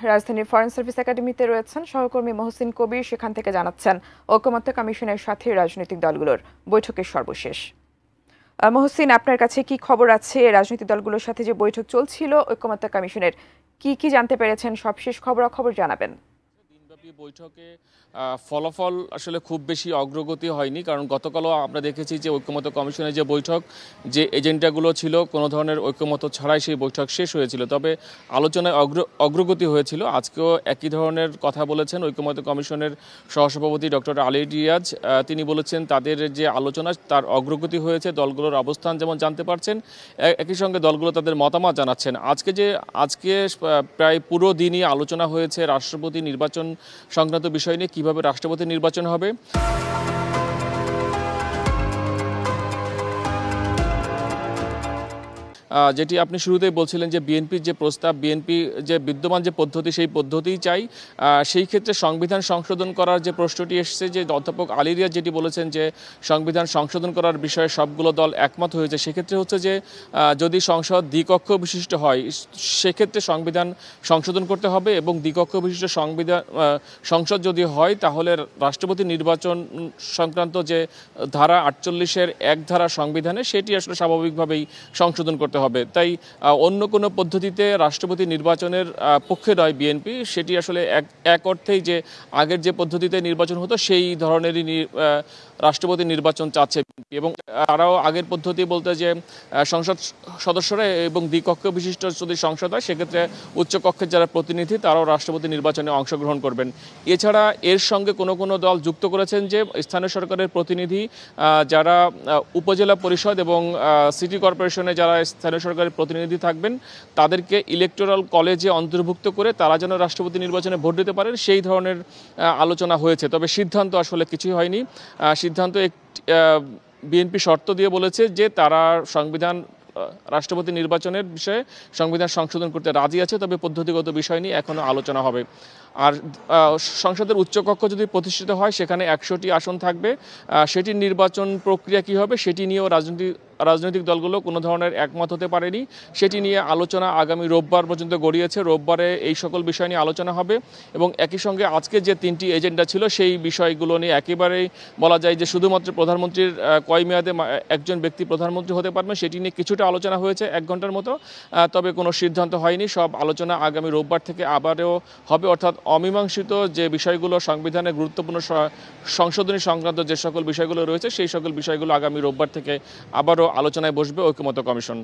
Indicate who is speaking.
Speaker 1: রাজধানীর foreign service একাডেমিতে রয়েছেন সহকর্মী মহসিন কবির, সেখান থেকে জানাচ্ছেন ঐকমত্য কমিশনের সাথে রাজনৈতিক দলগুলোর বৈঠকের সর্বশেষ। মহসিন, আপনার কাছে কি খবর আছে? রাজনৈতিক দলগুলোর সাথে যে বৈঠক চলছিল ঐকমত্য কমিশনের, কি জানতে পেরেছেন? সবশেষ খবরাখবর জানাবেন।
Speaker 2: বৈঠকে ফলাফল আসলে খুব বেশি অগ্রগতি হয়নি, কারণ গতকালও আমরা দেখেছি যে ঐকমত্য কমিশনের যে বৈঠক, যে এজেন্ডাগুলো ছিল কোনো ধরনের ঐকমত্য ছাড়াই সেই বৈঠক শেষ হয়েছিল। তবে আলোচনায় অগ্রগতি হয়েছিল। আজকেও একই ধরনের কথা বলেছেন ঐকমত্য কমিশনের সহসভাপতি ডক্টর আলী রিয়াজ। তিনি বলেছেন তাদের যে আলোচনা তার অগ্রগতি হয়েছে, দলগুলোর অবস্থান যেমন জানতে পারছেন, একই সঙ্গে দলগুলো তাদের মতামত জানাচ্ছেন। আজকে প্রায় পুরো দিনই আলোচনা হয়েছে রাষ্ট্রপতি নির্বাচন সংক্রান্ত বিষয় নিয়ে, কিভাবে রাষ্ট্রপতি নির্বাচন হবে। যেটি আপনি শুরুতেই বলছিলেন যে বিএনপির যে প্রস্তাব, বিএনপি যে বিদ্যমান যে পদ্ধতি, সেই পদ্ধতিই চাই। সেই ক্ষেত্রে সংবিধান সংশোধন করার যে প্রশ্নটি এসেছে, যে অধ্যাপক আলী রিয়াজ যেটি বলেছেন যে সংবিধান সংশোধন করার বিষয়ে সবগুলো দল একমত হয়েছে, সেক্ষেত্রে হচ্ছে যে যদি সংসদ দ্বিকক্ষ বিশিষ্ট হয় সেক্ষেত্রে সংবিধান সংশোধন করতে হবে, এবং দ্বিকক্ষ বিশিষ্ট সংসদ যদি হয় তাহলে রাষ্ট্রপতি নির্বাচন সংক্রান্ত যে ধারা 48-এর এক ধারা সংবিধানে, সেটি আসলে স্বাভাবিকভাবেই সংশোধন করতে হবে। তাই অন্য কোনো পদ্ধতিতে রাষ্ট্রপতি নির্বাচনের পক্ষে নয় বিএনপি, সেটি আসলে এক অর্থেই যে আগের যে পদ্ধতিতে নির্বাচন হতো সেই ধরনেরই রাষ্ট্রপতি নির্বাচন চাচ্ছে বিএনপি। এবং তারাও আগের পদ্ধতি বলতে যে সংসদ সদস্যরা এবং দ্বিকক্ষ বিশিষ্ট যদি সংসদ হয় সেক্ষেত্রে উচ্চকক্ষের যারা প্রতিনিধি তারাও রাষ্ট্রপতি নির্বাচনে অংশগ্রহণ করবেন। এছাড়া এর সঙ্গে কোনো দল যুক্ত করেছেন যে স্থানীয় সরকারের প্রতিনিধি, যারা উপজেলা পরিষদ এবং সিটি কর্পোরেশনে যারা স্থানীয় সরকারের প্রতিনিধি থাকবেন, তাদেরকে ইলেকটোরাল কলেজে অন্তর্ভুক্ত করে তারা যেন রাষ্ট্রপতি নির্বাচনে ভোট দিতে পারেন, সেই ধরনের আলোচনা হয়েছে। তবে সিদ্ধান্ত আসলে কিছুই হয়নি। সিদ্ধান্ত বিএনপি শর্ত দিয়ে বলেছে যে তারা রাষ্ট্রপতি নির্বাচনের বিষয়ে সংবিধান সংশোধন করতে রাজি আছে, তবে পদ্ধতিগত বিষয় নিয়ে এখনও আলোচনা হবে। আর সংসদের উচ্চকক্ষ যদি প্রতিষ্ঠিত হয় সেখানে 100টি আসন থাকবে। সেটির নির্বাচন প্রক্রিয়া কী হবে সেটি নিয়েও রাজনৈতিক দলগুলো কোনো ধরনের একমত হতে পারেনি। সেটি নিয়ে আলোচনা আগামী রোববার পর্যন্ত গড়িয়েছে। রোববারে এই সকল বিষয় নিয়ে আলোচনা হবে, এবং একই সঙ্গে আজকে যে 3টি এজেন্ডা ছিল সেই বিষয়গুলো নিয়ে একেবারেই বলা যায় যে শুধুমাত্র প্রধানমন্ত্রীর কয় মেয়াদে একজন ব্যক্তি প্রধানমন্ত্রী হতে পারবেন সেটি নিয়ে কিছুটা আলোচনা হয়েছে 1 ঘন্টার মতো, তবে কোনো সিদ্ধান্ত হয়নি। সব আলোচনা আগামী রোববার থেকে আবারও হবে, অর্থাৎ অমীমাংসিত যে বিষয়গুলো, সংবিধানের গুরুত্বপূর্ণ সংশোধনী সংক্রান্ত যে সকল বিষয়গুলো রয়েছে সেই সকল বিষয়গুলো আগামী রোববার থেকে আবারও আলোচনায় বসবে ঐকমত্য কমিশন।